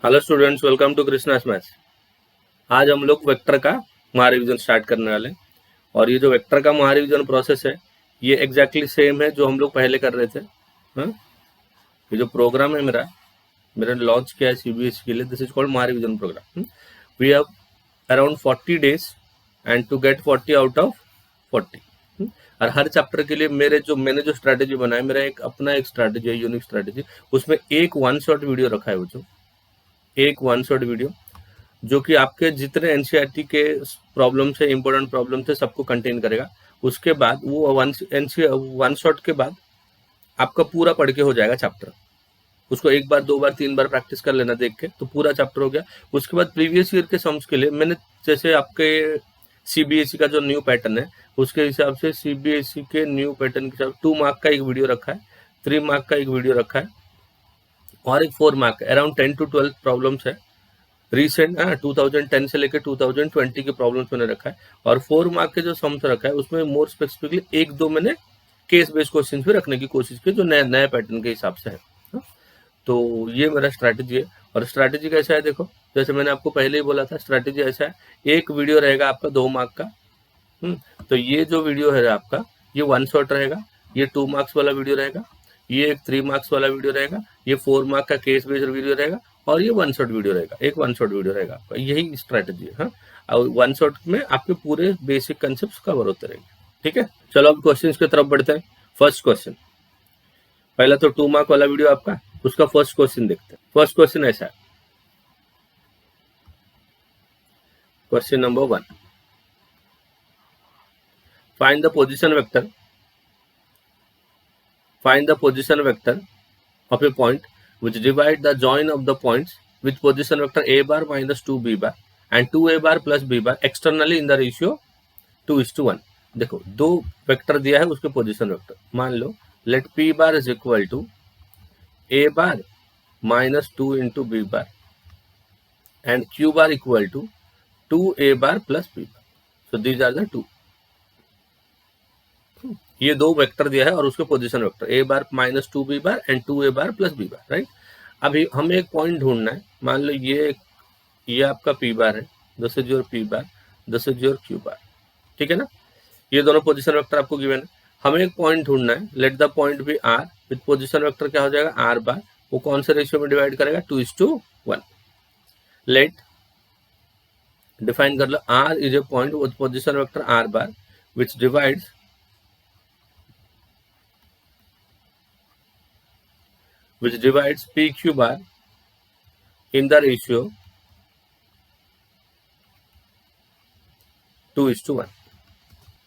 Hello students, welcome to Krishna's maths. आज हम लोग वेक्टर का महारिविजन स्टार्ट करने वाले हैं। और ये जो वेक्टर का महारिविजन प्रोसेस है, ये एग्जैक्टली सेम है जो हम लोग पहले कर रहे थे। हाँ, ये जो प्रोग्राम है मेरा लॉन्च किया है सीबीएसई के लिए। दिस इज कॉल्ड महारिविजन programme. We have around 40 days and to get 40 out of 40। और हर चैप्टर के लिए मैंने जो स्ट्रैटेजी बनाया, मेरा एक अपना एक स्ट्रैटेजी है, यूनिक स्ट्रैटेजी। उसमें एक वन शॉट वीडियो रखा है, वो जो एक वन शॉट वीडियो जो कि आपके जितने एनसीईआरटी के प्रॉब्लम से इंपॉर्टेंट प्रॉब्लम थे सबको कंटेन करेगा। उसके बाद वो वन शॉट के बाद आपका पूरा पढ़ के हो जाएगा चैप्टर। उसको एक बार, दो बार, तीन बार प्रैक्टिस कर लेना देख के, तो पूरा चैप्टर हो गया। उसके बाद प्रीवियस ईयर के सम्स के लिए मैंने, जैसे आपके सीबीएसई का जो न्यू पैटर्न है उसके हिसाब से सीबीएसई के न्यू पैटर्न के हिसाब 2 मार्क का एक वीडियो रखा है, 3 मार्क का एक वीडियो रखा है, और एक 4 मार्क का। अराउंड 10 to 12 प्रॉब्लम्स है रिसेंट 2010 से लेकर 2020 के प्रॉब्लम्स मैंने रखा है। और 4 मार्क के जो सम्स रखा है उसमें मोर स्पेसिफिकली एक दो मैंने केस बेस्ड क्वेश्चन भी रखने की कोशिश की जो नए पैटर्न के हिसाब से है। तो ये मेरा स्ट्रैटेजी है। और स्ट्रैटेजी कैसा है देखो, जैसे मैंने आपको पहले ही बोला था, स्ट्रैटेजी ऐसा है, एक वीडियो रहेगा आपका 2 मार्क का। तो ये जो वीडियो है आपका, ये वन शॉट रहेगा, ये 2 मार्क्स वाला वीडियो रहेगा, ये एक 3 मार्क्स वाला वीडियो रहेगा, ये 4 मार्क का केस बेस्ड वीडियो रहेगा, और ये वन शॉट वीडियो रहेगा, एक वन शॉट वीडियो रहेगा आपका। यही स्ट्रैटेजी है। और वन शॉट में आपके पूरे बेसिक कंसेप्ट कवर होते रहेंगे। ठीक है, चलो अब क्वेश्चन की तरफ बढ़ते हैं। फर्स्ट क्वेश्चन, पहला तो 2 मार्क वाला वीडियो आपका, उसका फर्स्ट क्वेश्चन देखते हैं। फर्स्ट क्वेश्चन ऐसा है, question number 1, find the position vector of a point which divide the join of the points with position vector a bar minus 2b bar and 2a bar plus b bar externally in the ratio 2:1। देखो, दो vector दिया है, उसके position vector मान लो, late p bar is equal to a bar minus 2 into b bar and q bar equal to 2a bar plus b bar। So these are the two। ये दो vector दिया है और उसके position vector a bar minus 2b bar and 2a bar plus b bar, right. अभी हमें एक point ढूंढना है। मान लो ये आपका p बार है, this is your p bar, this is your q बार। ठीक है ना, ये दोनों पोजीशन वेक्टर आपको गिवन है। हमें एक पॉइंट ढूंढना है, let the point B r with position vector क्या हो जाएगा, r बार। वो कौन से रेशियो में डिवाइड करेगा, 2:1। लेट डिफाइन कर लो, r is a point with position vector r bar which divides PQ bar in the ratio 2:1।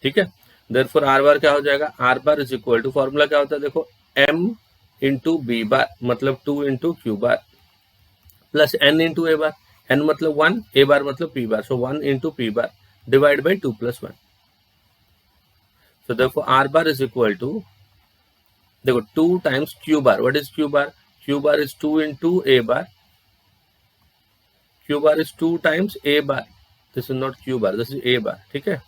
ठीक है, therefore R बार क्या हो जाएगा, R bar is equal to, formula क्या होता है देखो, M इंटू बी बार मतलब 2 into Q bar plus N into A bar, N मतलब 1, ए बार मतलब P bar, so 1 into P bar divide by 2 + 1। So therefore R bar is equal to, देखो 2 times Q bar, what is Q bar, Q bar is 2 into A bar, Q bar is 2 times A bar, this is not Q bar, this is A bar. ठीक है,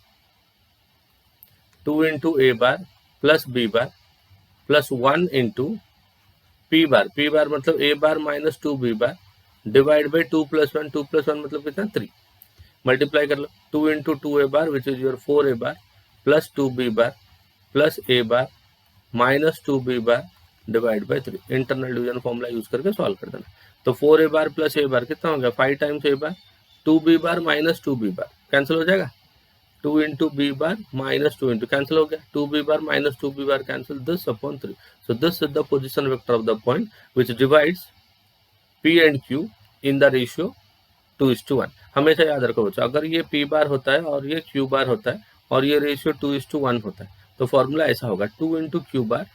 2 into A bar plus B bar plus 1 into P bar, P bar मतलब A bar minus 2 B bar divide by 2 + 1, 2 + 1 मतलब कितना, 3। Multiply कर लो, 2 into 2 A bar which is your 4 A bar plus 2 B bar plus A bar minus 2 B bar divide by 3। Internal division formula use करके solve कर देना। तो 4 A bar plus A बार कितना हो गया, 5 times A bar, 2 B bar minus 2 B bar cancel हो जाएगा, 2 into B bar minus 2 into cancel हो गया, 2 B bar minus 2 B bar cancel, this upon 3। So this is the position vector of the point which divides P and Q in the ratio 2:1। हमेशा याद रखो बच्चों, अगर ये P बार होता है और ये क्यू बार होता है और ये रेशियो 2:1 होता है, तो फॉर्मूला ऐसा होगा, 2 into Q bar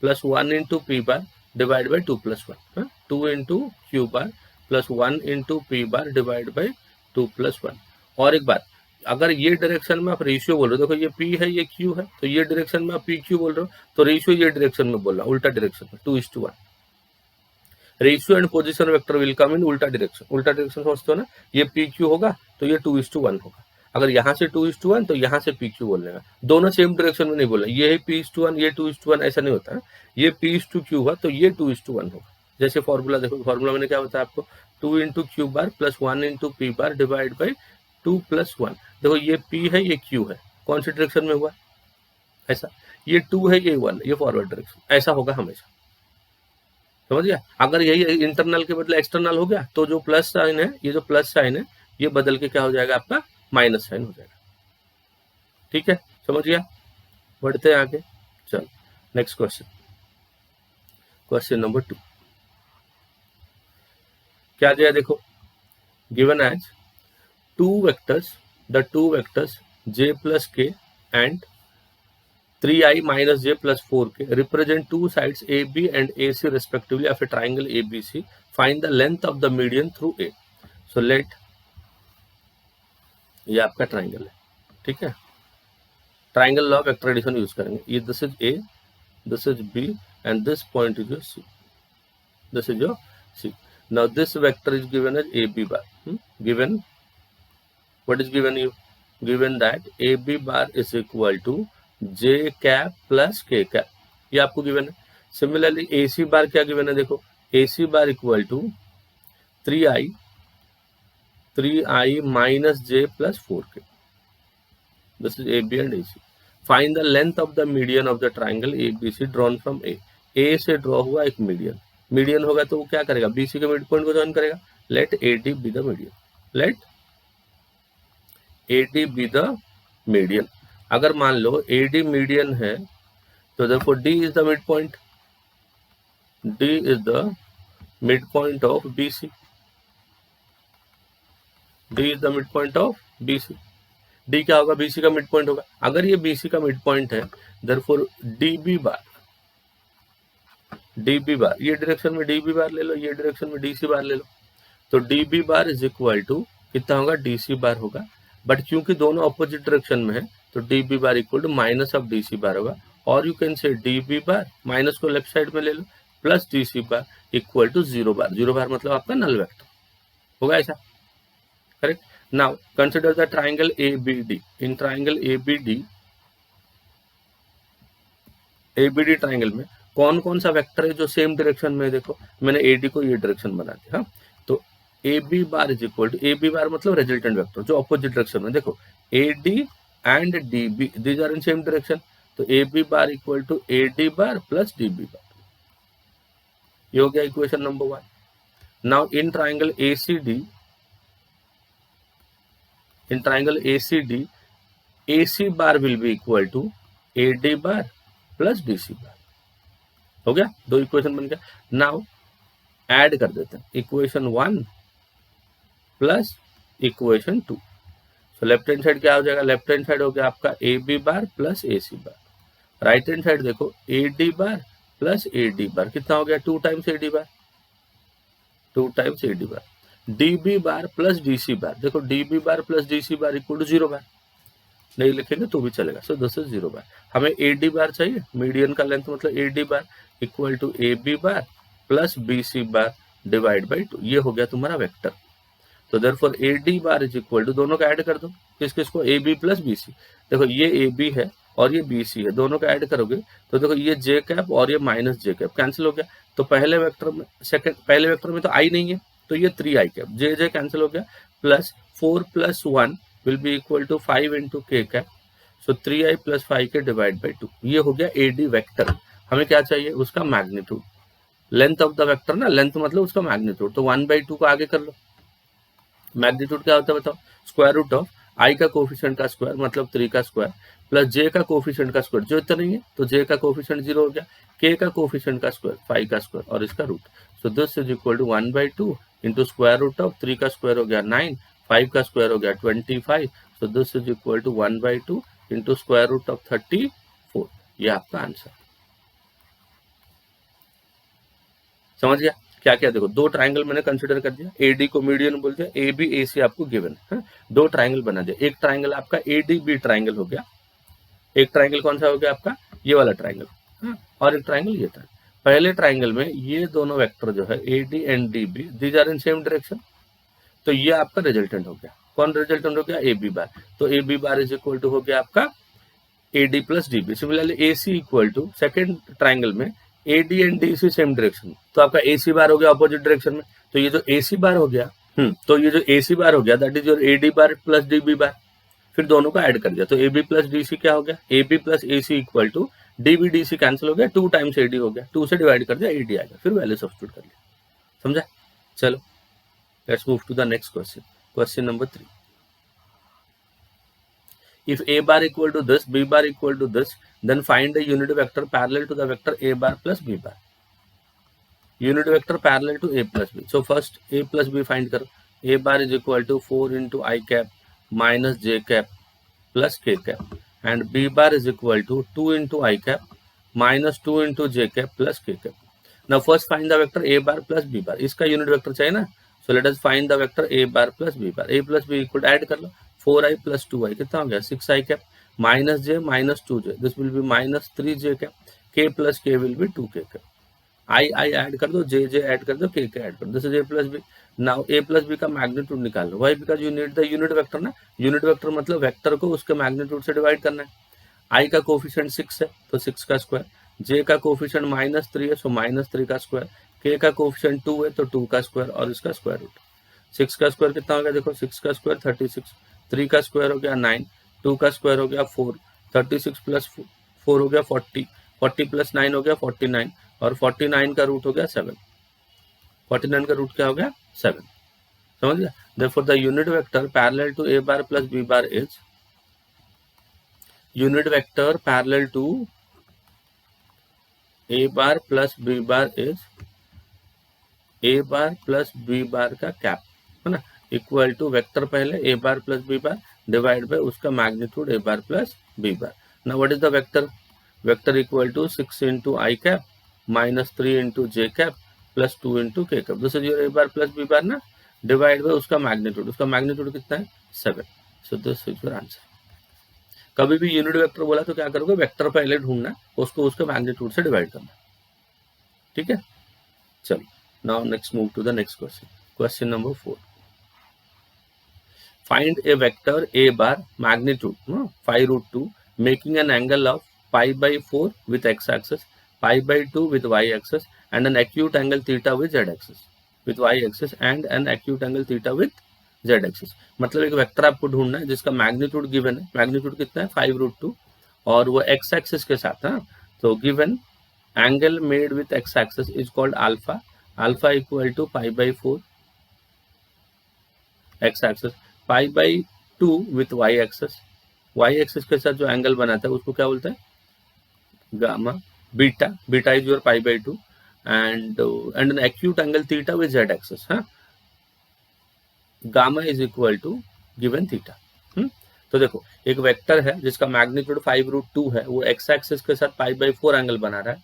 plus 1 into P bar divide by 2 + 1। 2 into Q bar plus 1 into P bar divide by 2 + 1। और एक बात, अगर ये डायरेक्शन में आप रेशियो बोल रहे हो, देखो ये पी है ये क्यू है, तो ये डायरेक्शन में आप पी क्यू बोल रहे हो, तो रेशियो ये डायरेक्शन में बोल रहा, उल्टा डायरेक्शन में 2:1। Ratio and position vector will come in उल्टा डायरेक्शन। उल्टा डायरेक्शन समझते हो ना, ये पी क्यू होगा तो ये 2:1 होगा। अगर यहाँ से 2:1 तो यहाँ से पी क्यू बोलने का, दोनों सेम डायरेक्शन में नहीं बोलना, ये है P:1 ये 2:1, ऐसा नहीं होता है। ये P:2 क्यू हुआ तो ये 2:1 होगा। जैसे फॉर्मूला देखो, फॉर्मूला मैंने क्या बताया आपको, 2 into Q bar plus 1 into P bar divide by 2 plus 1। देखो ये पी है, ये क्यू है, कौन सी डायरेक्शन में हुआ ऐसा, ये 2 है, ये 1, ये फॉरवर्ड डायरेक्शन, ऐसा होगा हमेशा। समझ गया? अगर यही इंटरनल के बदले एक्सटर्नल हो गया तो जो प्लस साइन है, ये जो प्लस साइन है ये बदल के क्या हो जाएगा आपका माइनस साइन हो जाएगा। ठीक है, समझ गया? बढ़ते हैं आगे। चलो नेक्स्ट क्वेश्चन, क्वेश्चन नंबर 2 क्या दिया देखो, given as two vectors, the two vectors j plus k and 3i minus j plus 4k represent two sides AB and AC respectively of a triangle ABC. Find the length of the median through A. So let, ये आपका triangle है, ठीक है, triangle law of vector addition use करेंगे। ये this is A, this is B and this point is your C. This is your C. Now this vector is given as AB bar. Given, what is given you? Given that AB bar is equal to J cap plus K cap, ये आपको given है। Similarly AC बार क्या given है देखो, AC bar equal to 3i minus J plus 4k। This is AB and AC। Find the length of the median of the triangle ABC drawn from A। A से draw हुआ एक median, median होगा तो वो क्या करेगा, BC के mid point को ज्वाइन करेगा। Let AD be the median, let AD be the median. अगर मान लो AD मीडियन है तो therefore D is the midpoint, D is the midpoint of BC, D is the midpoint of BC। D क्या होगा, BC का mid point होगा। अगर ये BC का मिड पॉइंट है therefore DB बार, DB बार ये डायरेक्शन में DB बार ले लो, ये डायरेक्शन में DC बार ले लो, तो DB bar is equal to कितना होगा, DC बार होगा। बट क्योंकि दोनों अपोजिट डायरेक्शन में है तो DB bar equal to minus of DC bar होगा। और you can say DB bar, minus को लेफ्ट साइड में ले लो, plus DC bar equal to 0 bar. 0 bar मतलब आपका नल वेक्टर होगा, ऐसा correct. Now consider the triangle ABD। In triangle ABD triangle में कौन कौन सा वेक्टर है जो सेम डायरेक्शन में है। देखो मैंने AD को ये डायरेक्शन बना दिया, हाँ, तो AB bar is equal to, AB bar मतलब रिजल्टेंट वेक्टर जो अपोजिट डायरेक्शन में। देखो AD and DB these are in same direction, तो AB bar equal to AD bar plus DB bar, ये हो गया equation number 1। Now in triangle ACD, in triangle ACD AC bar will be equal to AD bar plus DC bar. हो गया, दो equation बन गया। Now add कर देते हैं, equation 1 plus equation 2। So left hand side क्या हो जाएगा, लेफ्ट हैंड साइड हो गया आपका AB bar plus AC bar. Right hand side देखो AD bar plus AD bar, कितना हो गया, 2 times AD bar, 2 times AD bar. DB bar plus DC bar, देखो DB bar plus DC bar equal to 0 bar, नहीं लिखेंगे तो भी चलेगा। So this is 0 bar. हमें AD बार चाहिए, मीडियन का लेंथ मतलब AD bar equal to AB bar plus BC bar divide by 2, ये हो गया तुम्हारा वेक्टर। तो therefore AD bar is equal to, दोनों का ऐड कर दो, किस किस को, AB प्लस BC। देखो ये AB है और ये BC है, दोनों का ऐड करोगे तो देखो ये J कैप और ये माइनस J कैप कैंसिल हो गया। तो पहले वेक्टर में, पहले वेक्टर में तो I नहीं है तो ये 3i कैप, J कैंसिल हो गया, plus 4 plus 1 will be equal to 5 into k cap, so 3i plus 5k divided by 2, ये हो गया AD वेक्टर। हमें क्या चाहिए, उसका magnitude, length of the vector ना, लेंथ मतलब उसका मैग्नीट्यूड, तो 1/2 को आगे कर लो। मैग्नीट्यूड क्या होता है बताओ, स्क्वायर रूट ऑफ i का कोफिशिएंट का स्क्वायर मतलब 3 का स्क्वायर प्लस j का कोफिशिएंट का स्क्वायर, जो इतना नहीं है तो j का कोफिशिएंट 0 हो गया, k का कोफिशिएंट का स्क्वायर 5 का स्क्वायर और इसका root. So this is equal to 1/2 into square root of 3 का स्क्वायर हो गया 9, 5 का स्क्वायर हो गया 25, so this is equal to 1/2 into square root of 34, ये आपका आंसर। समझ गया क्या क्या, देखो दो ट्राइंगल मैंने कंसिडर कर दिया, AD को मीडियन बोल दिया, AB AC आपको गिवन है, दो ट्राइंगल बना दिया। एक ट्राइंगल आपका ADB ट्राइंगल हो गया, एक ट्राइंगल कौन सा हो गया आपका, ये वाला ट्राइंगल, और एक ट्राइंगल ये था। पहले ट्राइंगल में ये दोनों वेक्टर जो है AD and DB these are in same direction, तो ये आपका रिजल्टेंट हो गया। कौन रिजल्टेंट हो गया, AB बार, तो AB bar is equal to हो गया आपका AD plus DB। Similarly AC equal to second triangle में AD and DC same direction, तो आपका AC बार हो गया अपोजिट डायरेक्शन में, तो ये जो AC बार हो गया, तो ये जो AC बार हो गया that is your AD bar plus DB बार, फिर दोनों का ऐड कर दिया तो AB प्लस DC क्या हो गया, AB plus AC equal to DB DC cancel हो गया, 2 टाइम्स AD हो गया, 2 से डिवाइड कर दिया AD आ गया, फिर वैल्यू सब्स्टिट्यूट कर लिया। समझा? चलो let's move to the next question, question number 3। If A bar equal to this, B bar equal to this, then find the unit vector parallel to the vector A bar plus B bar. Unit vector parallel to A plus B. So first A plus B find karo. A bar is equal to 4 into I cap minus J cap plus K cap, and B bar is equal to 2 into I cap minus 2 into J cap plus K cap. Now first find the vector A bar plus B bar. इसका unit vector चाहिए ना, so let us find the vector A bar plus B bar. A plus B equal to add कर लो, 4i plus 2i कितना हो गया, 6i cap minus j minus 2j, this will be minus 3j cap, k plus k will be 2k cap. I add कर दो, j add कर दो, k add कर दो, this is a plus b. Now a plus b का magnitude निकाल लो, why? Because you need the unit vector ना, unit vector मतलब वेक्टर को उसके मैग्नीट्यूड से डिवाइड करना है। i का कोफिशिएंट 6 है तो 6 का स्क्वायर, j का कोफिशिएंट -3 है सो -3 का स्क्वायर, k का कोफिशिएंट 2 है तो 2 का स्क्वायर और इसका स्क्वायर रूट। 6 का स्क्वायर कितना हो गया, देखो 6 का स्क्वायर 36, 3 का स्क्वायर हो गया 9, 2 का स्क्वायर हो गया 4, 36 प्लस 4 हो गया 40, 40 प्लस 9 हो गया 49 और 49 का रूट हो गया 7, 49 का रूट क्या हो गया 7। समझ गया? Therefore the unit vector parallel to A bar plus B bar is, unit vector parallel to A bar plus B bar is A bar plus B bar का कैप है ना, इक्वल टू वेक्टर पहले A bar plus B bar divide by उसका magnitude A bar plus B bar. Now what is the vector? Vector equal to 6 into I cap minus 3 into J cap plus 2 into K cap. This is your A bar plus B bar ना, divide by उसका magnitude कितना है 7. So this is your answer. कभी भी unit vector बोला तो क्या करोगे, वेक्टर पहले ढूंढना, उसको उसके मैग्नीट्यूड से डिवाइड करना, ठीक है? चलो now next move to the next question, question number 4. Find a vector A bar magnitude 5 root 2 making an angle of pi by 4 with x axis, pi by 2 with y axis and an acute angle theta with z axis, with y axis and an acute angle theta with z axis. मतलब एक vector आपको ढूंढना है जिसका magnitude given है, magnitude कितना है 5 root 2 और वो x एक्सिस के साथ है, तो given angle made with x axis is called alpha, alpha equal to pi by 4 x axis, pi by 2 with y axis, y axis के साथ जो एंगल बनाता है उसको क्या बोलते हैं, gamma, beta, beta is your pi by 2 and an acute angle theta with z axis, हाँ, gamma is equal to given theta. तो देखो एक वेक्टर है जिसका मैग्नीट्यूड 5 रूट 2 है, वो x एक्सिस के साथ पाई बाई 4 एंगल बना रहा है,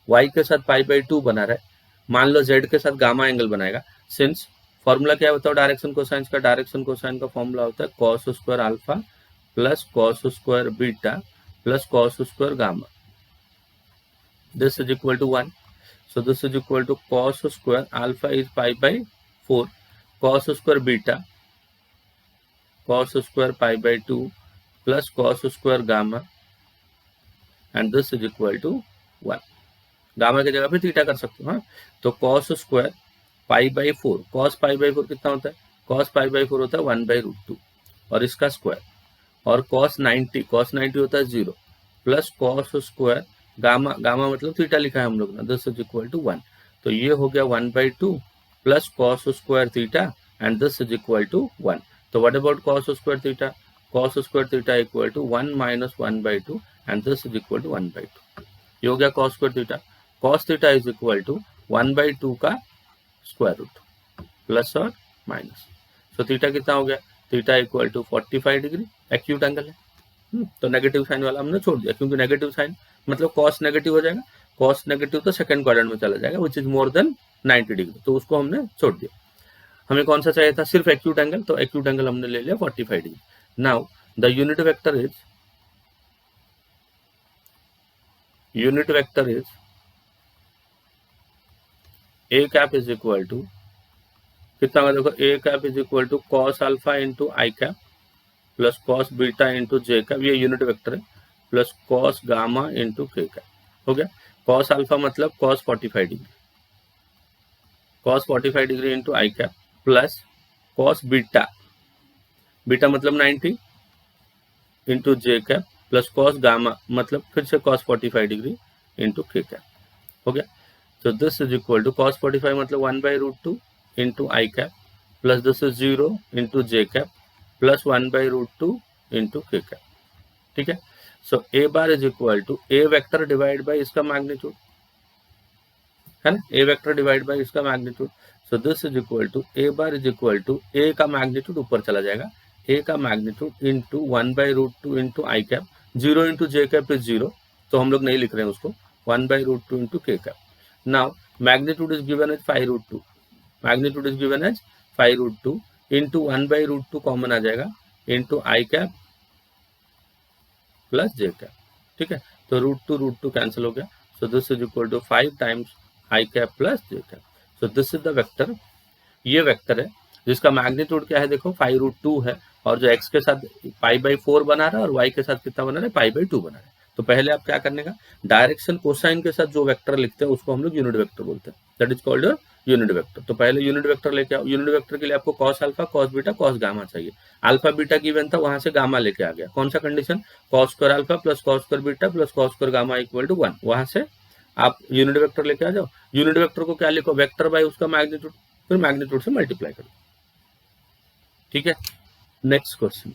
y के साथ पाई बाई 2 बना रहा है, मान लो z के साथ गामा एंगल बनाएगा। सिंस फॉर्मूला क्या होता है डायरेक्शन कोसाइन का, डायरेक्शन कोसाइन का फॉर्मूला होता है cos square alpha plus cos square beta plus cos square gamma, this is equal to 1. So this is equal to cos square alpha is pi by 4, cos square beta cos square pi by 2 plus cos square gamma and this is equal to 1. Gamma की जगह पे theta कर सकते हो, हाँ, तो cos square pi by 4, cos pi by 4 कितना होता है, cos पाई बाई 4 होता है 1 बाई रूट 2 और इसका स्क्वायर, और cos 90 होता है 0 plus cos square gamma, gamma मतलब थीटा लिखा है हम लोग ना, दिस इज इक्वल टू 1, तो ये हो गया 1 by 2 plus cos square theta and this is equal to 1. तो what about cos square theta, cos square theta equal to 1 minus 1 by 2 and this is equal to 1 by 2. ये हो गया cos square theta, cos theta is equal to 1 by 2 का square root plus और minus, so theta कितना हो गया, theta equal to 45 degree, acute angle है, तो नेगेटिव साइन वाला हमने छोड़ दिया क्योंकि नेगेटिव साइन मतलब कॉस नेगेटिव हो जाएगा, कॉस नेगेटिव तो सेकंड क्वाड्रेंट में चला जाएगा which is more than 90 degree, तो उसको हमने छोड़ दिया. हमें कौन सा चाहिए था, सिर्फ एक्यूट एंगल, तो एक्यूट एंगल हमने ले लिया 45 degree. Now the unit vector is A cap is equal to कितना होगा, देखो A cap is equal to cos alpha into I cap plus cos beta into J cap, ये unit vector है, plus cos gamma into के cap. हो गया. Cos alpha मतलब cos 45 degree, cos 45 degree into I cap plus cos beta, beta मतलब 90 into J cap plus cos gamma मतलब फिर से cos 45 डिग्री इंटू के कैप हो गया। तो this is equal to cos 45 मतलब 1/√2 into I cap plus this is 0 into J cap plus 1/√2 into के कैप। ठीक है, so A bar is equal to A vector divide by इसका magnitude है ना, ए वेक्टर डिवाइड बाई इसका magnitude. So this is equal to A bar is equal to A का magnitude ऊपर चला जाएगा, ए का magnitude into 1/√2 into I cap, 0 into J cap is 0 तो हम लोग नहीं लिख रहे हैं उसको, 1/√2 इंटू के cap. Now magnitude is given as 5√2, magnitude is given as 5√2 into 1/√2 common आ जाएगा into I cap plus J cap. ठीक है, तो √2 कैंसिल हो गया। So this is equal to 5 times I cap plus J cap. So this is the vector, ये vector है जिसका मैग्नीट्यूड क्या है देखो 5√2 है, और जो x के साथ π/4 बना रहा है और y के साथ कितना बना रहा है π/2 बना रहा है। तो पहले आप क्या करने का, डायरेक्शन कोसाइन के साथ जो वेक्टर लिखते हैं उसको हम लोग यूनिट वेक्टर बोलते हैं, that is called unit vector. तो पहले यूनिट वेक्टर लेके आओ, यूनिट वेक्टर के लिए आपको cos alpha cos beta cos gamma चाहिए, अल्फा बीटा गिवन था वहां से गामा लेके आ गया, कौन सा condition, cos square alpha plus cos square beta plus cos square gamma equal to 1, वहां से आप यूनिट वेक्टर लेके आ जाओ। यूनिट वेक्टर को क्या लिखो, वेक्टर बाय उसका मैग्नीट्यूड, फिर मैग्नीट्यूड से मल्टीप्लाई करो। ठीक है, next question,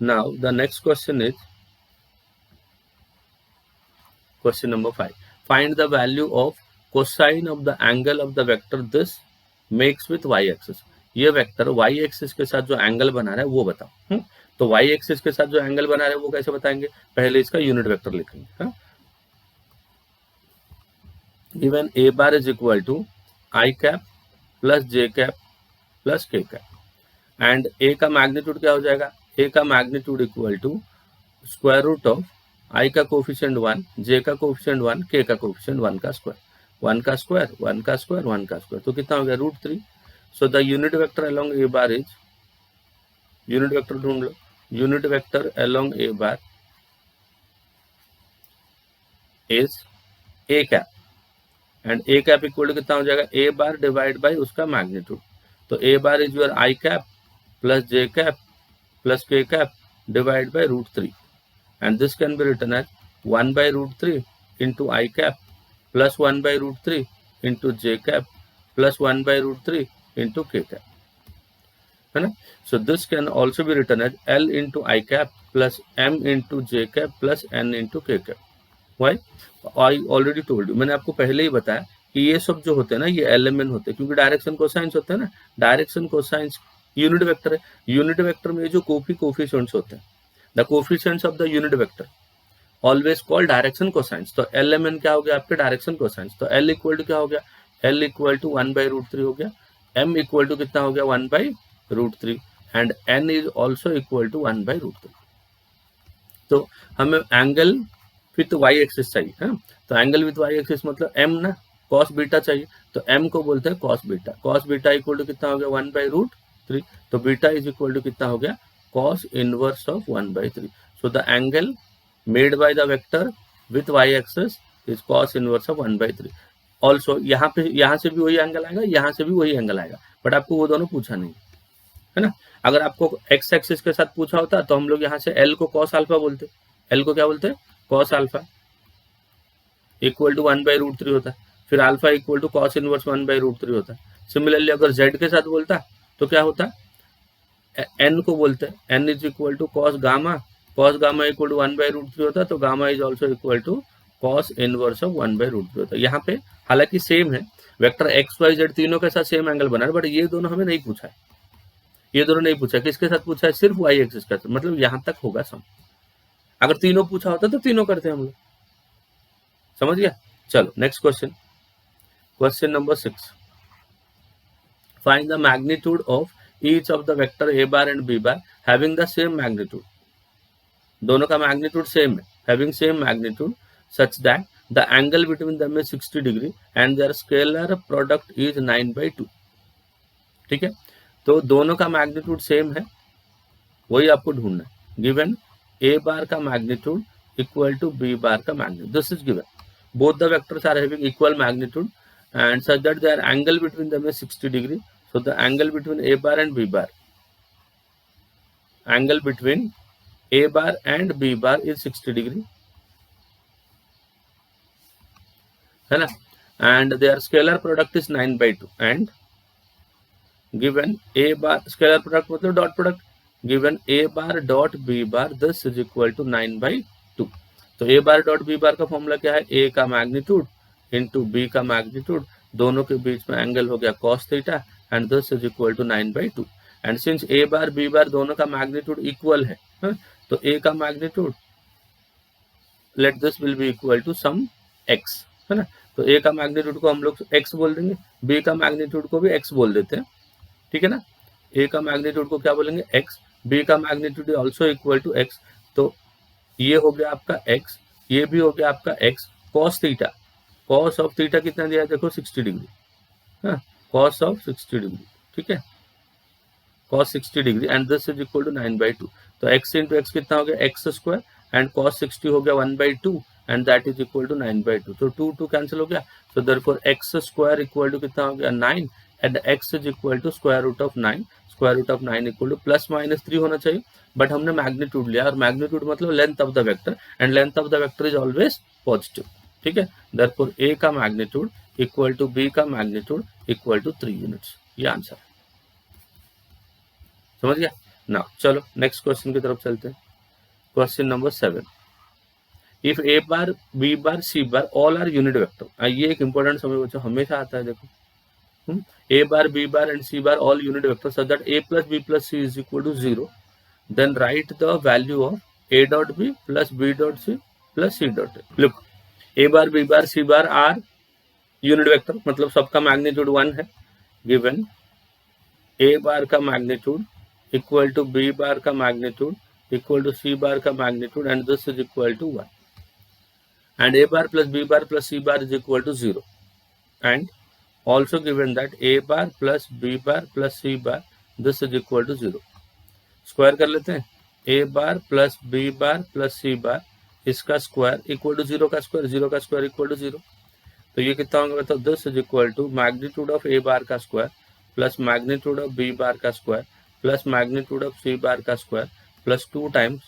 now the next question is question number 5, find the value of cosine of the angle of the vector this makes with y axis. ये वेक्टर वाई एक्सिस के साथ जो angle बना रहा है वो बताओ। तो वाई एक्सिस के साथ जो एंगल बना रहा है वो कैसे बताएंगे, पहले इसका यूनिट वेक्टर लिखेंगे। Given A bar is equal to I cap plus J cap plus K cap, and A का मैग्नीट्यूड क्या हो जाएगा, ए का magnitude equal to square root of I का कोफिशिएंट 1, जे का कोफिशिएंट 1, के का कोफिशिएंट 1 का स्क्वायर, 1 का स्क्वायर 1 का स्क्वायर 1 का स्क्वायर, तो कितना हो गया √3। So the unit vector along A bar is, unit vector ढूंढ लो, unit vector along A bar is A cap, and A cap equal to कितना हो जाएगा, ए बार डिवाइड बाई उसका मैग्नीट्यूड। तो A bar is your I cap plus J cap plus K cap divide by √3, and this can be written as 1/√3 into I cap plus 1/√3 into J cap plus 1/√3 into के cap, है ना। So this can also be written as L into I cap plus M into J cap plus N into के cap. Why, I already told you, मैंने आपको पहले ही बताया कि ये सब जो होते हैं ना ये एलिमेंट होते हैं, क्योंकि डायरेक्शन कोसाइंस होते हैं ना, डायरेक्शन कोसाइंस यूनिट वेक्टर है, यूनिट वेक्टर में जो कोफिशिएंट्स होते हैं, the coefficients of the unit vector always called direction cosines. तो एल क्या हो गया आपके डायरेक्शन कोसाइंस, तो एल इक्वल टू क्या हो गया, एल इक्वल टू 1/√3 हो गया, एम इक्वल टू कितना हो गया 1/√3, and n is also equal to 1/√3। तो हमें एंगल विथ वाई एक्सिस चाहिए, है, तो एंगल विथ वाई एक्सिस मतलब एम ना, कॉस बीटा चाहिए, तो एम को बोलते हैं cos beta, cos beta equal to कितना हो गया 1/√3, तो बीटा इज इक्वल टू कितना हो गया cos inverse of 1/3। So the angle made by the vector with y axis is cos inverse of 1/3। Also यहाँ से भी वही एंगल आएगा, यहाँ से भी वही एंगल आएगा, बट आपको वो दोनों पूछा नहीं, है ना। अगर आपको एक्स एक्सिस के साथ पूछा होता तो हम लोग यहाँ से एल को cos अल्फा बोलते, एल को क्या बोलते cos अल्फा इक्वल टू 1/√3 होता है, फिर alpha equal to cos inverse 1/√3 होता है। सिमिलरली अगर z के साथ बोलता तो क्या होता, n को बोलते हैं n is equal to cos gamma equal to 1/√3 होता है, तो gamma is also equal to cos inverse of 1/√3 होता है। यहाँ पे हालांकि सेम है, वेक्टर एक्स वाई जेड तीनों के साथ सेम एंगल बना है, बट ये दोनों हमें नहीं पूछा है, ये दोनों नहीं पूछा, किसके साथ पूछा है, सिर्फ वाई एक्सिस का, मतलब यहाँ तक होगा सम। अगर तीनों पूछा होता तो तीनों करते हम लोग, समझ गया। चलो next question, question number 6, find the magnitude of each of the vector A bar and B bar having the same magnitude, दोनों का मैग्नीट्यूड सेम है, having same magnitude such that the angle between them is 60 degree and their scalar product is 9/2। ठीक है, तो दोनों का magnitude same है, वही आपको ढूंढना है। गिवन ए बार का magnitude equal to B bar का magnitude, this is given, both the vectors are having equal magnitude, and such that their angle between them is 60 degree. So the angle between A bar and B bar, angle between A bar and B bar is 60 degree, है ना, and their scalar product is 9/2, and given A bar scalar product मतलब dot product, given A bar dot B bar this is equal to 9/2. तो A bar dot B bar का formula क्या है, A का magnitude into B का magnitude, दोनों के बीच में एंगल हो गया cos theta, and this is equal to 9/2. And since A bar B bar दोनों का मैग्नीट्यूड इक्वल है, तो A का magnitude let this will be equal to some x, है ना. तो A का मैग्नीट्यूड को हम लोग x बोल देंगे, B का मैग्नीट्यूड को भी x बोल देते हैं, ठीक है ना. A का मैग्नीट्यूड को क्या बोलेंगे, x, B का magnitude is also equal to x. तो ये हो गया आपका x, ये भी हो गया आपका x. cos theta, cos of theta कितना दिया है देखो 60 डिग्री, हाँ, cos ऑफ 60 डिग्री, ठीक है, cos 60 degree, and this is equal to 9/2. तो x इंटू एक्स कितना हो गया x स्क्वायर, एंड cos 60 हो गया 1/2, and that is equal to 9/2. तो 2 कैंसिल हो गया, so therefore x square equal to कितना हो गया 9, and x is equal to square root of 9. Square root of 9 equal to plus minus 3 होना चाहिए, बट हमने मैग्नीट्यूड लिया, और मैग्नीट्यूड मतलब length of the vector, and length of the vector is always positive, ठीक है. देयरफॉर A का magnitude equal to B का मैग्नीट्यूड इक्वल टू 3 यूनिट्स. ये आंसर है, समझ गया ना. चलो नेक्स्ट क्वेश्चन की तरफ चलते हैं. Question number 7. If A bar B bar C bar all are unit vector, ये एक इंपॉर्टेंट समय बच्चों हमेशा आता है, देखो A bar B bar and C bar all unit vectors such that A plus B plus C is equal to 0, then write the value of A dot B plus B dot C plus C dot A. Look, A bar B bar C bar are unit vector, मतलब सबका magnitude 1 है. Given A bar का magnitude equal to B bar का magnitude equal to C bar का magnitude, and this is equal to 1, and A bar plus B bar plus C bar is equal to 0, and also given that A bar plus B bar plus C bar this is equal to 0. Square कर लेते हैं, A bar plus B bar plus C bar इसका square equal to 0 का square, 0 का square equal to 0. तो ये कितना होगा बताओ, this is equal to magnitude of A bar का square plus magnitude of B bar का square plus magnitude of C bar का स्क्वायर प्लस 2 टाइम्स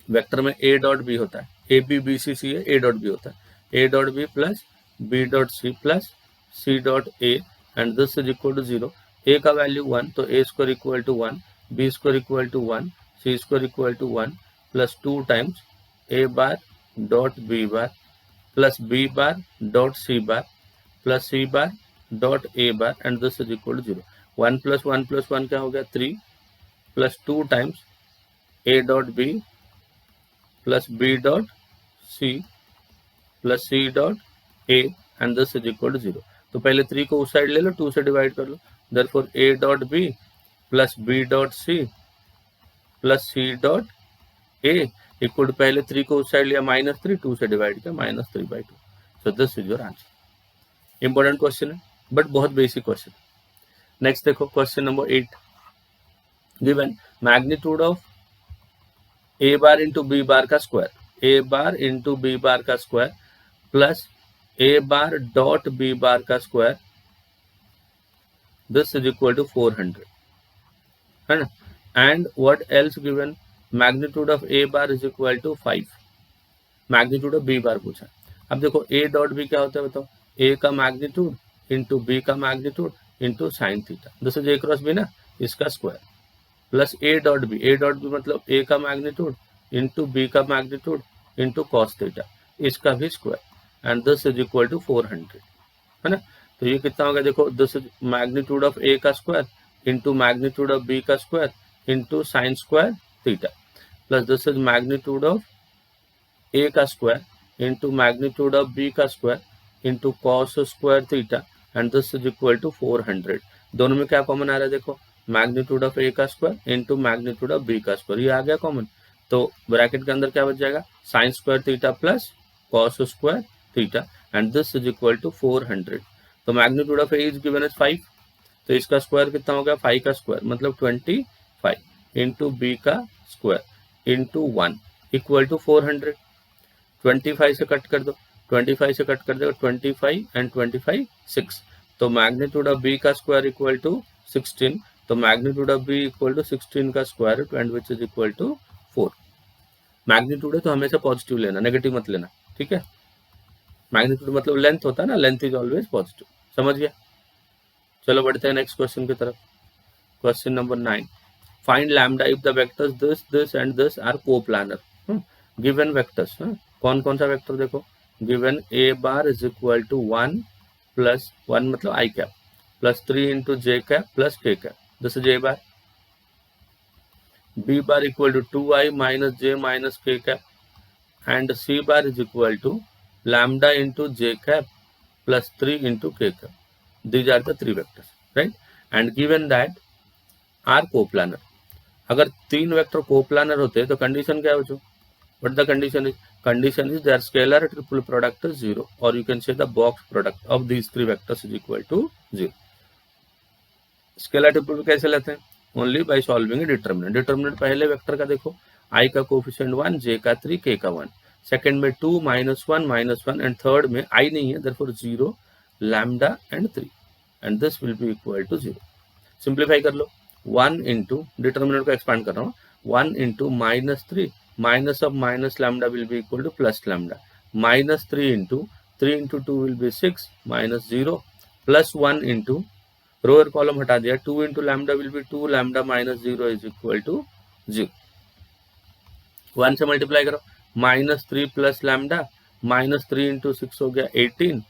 वेक्टर में A डॉट B होता है, A B B C C है, A dot B होता है, A dot B plus B dot C plus C dot A, and this is equal to 0. A का value 1, तो A square equal to 1, B square equal to 1, C square equal to 1 plus 2 times A bar dot B bar plus B bar dot C bar plus C bar dot A bar, and this is equal to 0. 1 plus 1 plus 1 क्या हो गया 3 plus 2 times A dot B plus B dot C plus C dot A, and this is equal to 0. तो पहले 3 को उस side ले लो, 2 से divide कर लो, therefore A dot B plus B dot C plus C dot A equal to, पहले 3 को उस साइड लिया -3, 2 से डिवाइड किया -3/2. So this is your answer. Important question है, बट बहुत बेसिक क्वेश्चन. नेक्स्ट देखो question number 8. Given magnitude of A bar into B bar का square, A bar into B bar का square plus A bar dot B bar का square, this is equal to 400, है ना. And what else given, magnitude of A bar is equal to 5, magnitude of B bar पूछा. अब देखो A dot B क्या होता है बताओ, A का मैग्नीट्यूड इंटू B का magnitude into sine theta, this is A cross B ना, इसका square plus A dot B मतलब A का मैग्नीट्यूड इंटू B का मैग्नीट्यूड इंटू कॉस थीटा, इसका भी square, and this is equal to 400, है ना. तो ये कितना होगा देखो, this is magnitude of A का square into magnitude of B का square into sine square theta, plus this is magnitude of A का square into magnitude of B का square into cos square theta, and this is equal to 400. दोनों में क्या common आ रहा है देखो, मैग्नीट्यूड ऑफ A का square into magnitude of B का स्क्वायर, ये आ गया कॉमन. तो ब्रैकेट के अंदर क्या बच जाएगा, sine square theta plus cos square theta, and this is equal to 400. तो magnitude of A is given as 5, तो इसका स्क्वायर कितना हो गया 5 का स्क्वायर मतलब 25 इंटू B का स्क्वायर इंटू 1 इक्वल टू 400. 25 से कट कर दो, 25 से कट कर देगा 25 एंड 25 6, तो मैग्नीट्यूड ऑफ बी का स्क्वायर इक्वल टू 16, तो magnitude of B equal to 16 का square root and which is equal to 4। Magnitude है तो हमेशा पॉजिटिव लेना, नेगेटिव मत लेना, ठीक है। मैग्नीट्यूड मतलब लेंथ होता है ना, लेंथ इज ऑलवेज पॉजिटिव, समझ गया। चलो बढ़ते हैं नेक्स्ट क्वेश्चन की तरफ। Question number 9, find lambda if the vectors this this and this are coplanar. Given vectors, कौन कौन सा वेक्टर देखो, given A bar is equal to 1 plus 1 मतलब I cap plus 3 into J cap plus K cap, this is A bar. B bar equal to 2i minus J minus K cap and C bar is equal to lambda into J cap plus 3 into के cap, these are the 3 vectors, right. And given that are coplanar. अगर 3 vector coplanar होते हैं तो condition क्या है बच्चों, what the condition is, condition is their scalar triple product is 0 और you can say the box product of these 3 vectors is equal to 0। Scalar triple कैसे लेते हैं, only by solving determinant. Determinant पहले vector का देखो, आई का coefficient 1, जे का 3, के का 1, सेकंड में 2 -1 एंड थर्ड में आई नहीं है, therefore 0 lambda and 3 and this will be equal to 0। Simplify कर लो, 1 इंटू डिटर्मिनेंट को एक्सपांड कर रहा हूँ, 1 into -3 minus of minus lambda will be equal to plus lambda, -3 into 3 into 2 will be 6 minus 0 plus 1 into row और column हटा दिया, 2 into lambda will be 2 lambda minus 0 is equal to 0। 1 से multiply करो, -3 plus lambda, -3 into 6 हो गया 18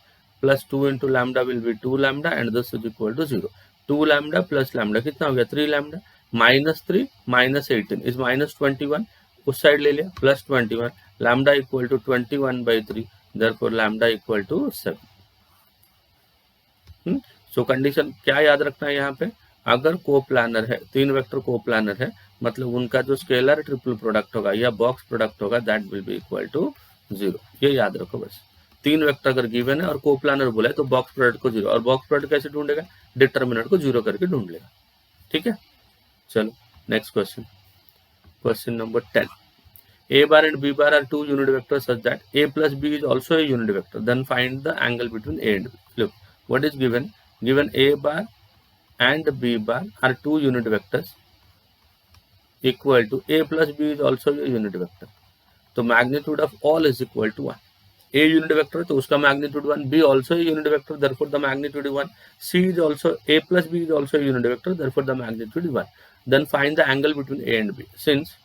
plus 2 into lambda will be 2 lambda and this is equal to 0। 2 lambda plus lambda कितना हो गया 3 लैम्डा, -3 -18 इज -21, उस साइड ले लिया plus 21, lambda equal to 21/3, therefore lambda equal to 7। So condition क्या याद रखना है यहाँ पे, अगर कोप्लानर है, 3 वेक्टर कोप्लानर है, मतलब उनका जो स्केलर ट्रिपल प्रोडक्ट होगा या बॉक्स प्रोडक्ट होगा that will be equal to 0। ये याद रखो बस। 3 वेक्टर अगर गिवन है और कोप्लानर बोला है तो बॉक्स प्रोडक्ट को 0, और बॉक्स प्रोडक्ट कैसे ढूंढेगा, डिटर्मिनेंट को 0 करके ढूंढ लेगा, ठीक है। चलो next question, question number 10, a bar and b bar are 2 unit vectors such that a plus b is also a unit vector, then find the angle between a and b. Look, what is given, given a bar and b bar are 2 unit vectors equal to a plus b is also a unit vector, तो magnitude of all is equal to 1। a unit vector तो उसका magnitude 1, b also a unit vector therefore the magnitude is 1, c is also, a plus b is also a unit vector therefore the magnitude is 1, then find the angle between a and b। Since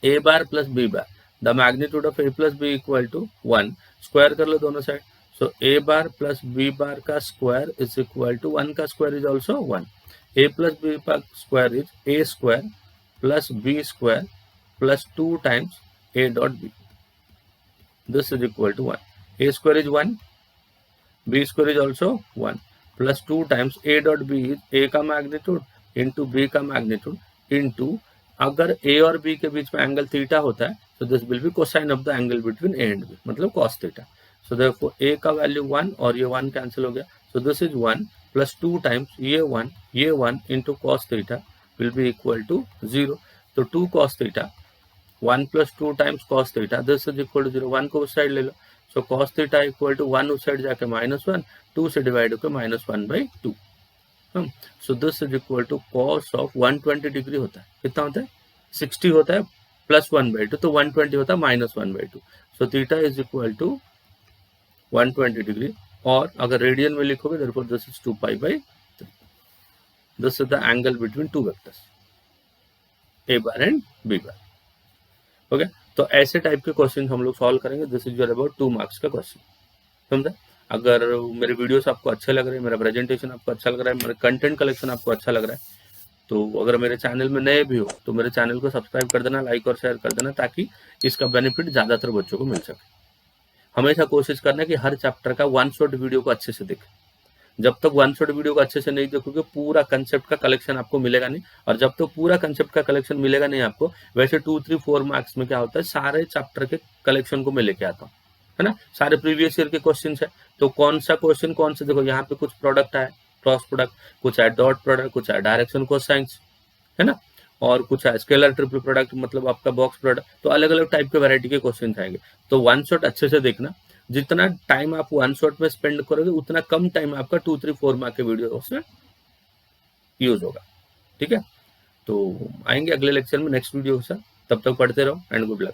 a bar plus b bar, the magnitude of a plus b equal to 1, square कर लो दोनों side, so a bar plus b bar का square is equal to 1 का square is also 1, a plus b का square is a square plus b square plus 2 times a dot b, this is equal to 1, a square is 1, b square is also 1 plus 2 times a dot b is a का magnitude into b का magnitude into, अगर a और b के बीच में angle theta होता है तो this will be cosine of the angle between a and b, मतलब cos theta. So therefore a का वैल्यू 1 और ये 1 कैंसिल हो गया, so this is 1 plus 2 times ये 1 into cos theta will be equal to 0, तो 2 cos theta 1 plus 2 times cos theta this is equal to 0, 1 को उस साइड ले लो, so cos theta equal to 1 उस साइड जाके -1, 2 से डिवाइड होकर -1/2, so this is equal to cos of 120 degree होता है, कितना होता है 60 होता है प्लस 1/2, तो 120 होता है -1/2, so theta is equal to 120 degree, और अगर रेडियन में लिखोगे therefore this is 2π/3, this is the angle between 2 vectors a bar and b bar. Okay, तो ऐसे टाइप के क्वेश्चन हम लोग सॉल्व करेंगे, this is your about 2 marks का क्वेश्चन, समझा। अगर मेरे वीडियोस आपको अच्छे लग रहे हैं, मेरा प्रेजेंटेशन आपको अच्छा लग रहा है, मेरा कंटेंट कलेक्शन आपको अच्छा लग रहा है, तो अगर मेरे चैनल में नए भी हो तो मेरे चैनल को सब्सक्राइब कर देना, लाइक और शेयर कर देना, ताकि इसका बेनिफिट ज़्यादातर बच्चों को मिल सके। हमेशा कोशिश करना कि हर चैप्टर का 1 शॉट वीडियो को अच्छे से देखें। जब तक 1 शॉट वीडियो को अच्छे से नहीं देखोगे पूरा कंसेप्ट का कलेक्शन आपको मिलेगा नहीं, और जब तक पूरा कंसेप्ट का कलेक्शन मिलेगा नहीं आपको, वैसे 2, 3, 4 मार्क्स में क्या होता है, सारे चैप्टर के कलेक्शन को मैं लेके आता हूँ, है ना, सारे प्रीवियस ईयर के क्वेश्चन है, तो कौन सा क्वेश्चन कौन से, देखो यहाँ पे कुछ प्रोडक्ट है, क्रॉस प्रोडक्ट, कुछ है डॉट प्रोडक्ट, कुछ है डायरेक्शन कोसाइंस, है ना, और कुछ है स्केलर ट्रिपल प्रोडक्ट, मतलब आपका बॉक्स प्रोडक्ट, तो अलग अलग टाइप के वैरायटी के क्वेश्चन आएंगे। तो वन शॉट अच्छे से देखना, जितना टाइम आप वन शॉट में स्पेंड करोगे उतना कम टाइम आपका 2, 3, 4 मार्क के वीडियो उसमें यूज होगा। ठीक है, तो आएंगे अगले लेक्चर में नेक्स्ट वीडियो के साथ, तब तक पढ़ते रहो एंड गुड लक।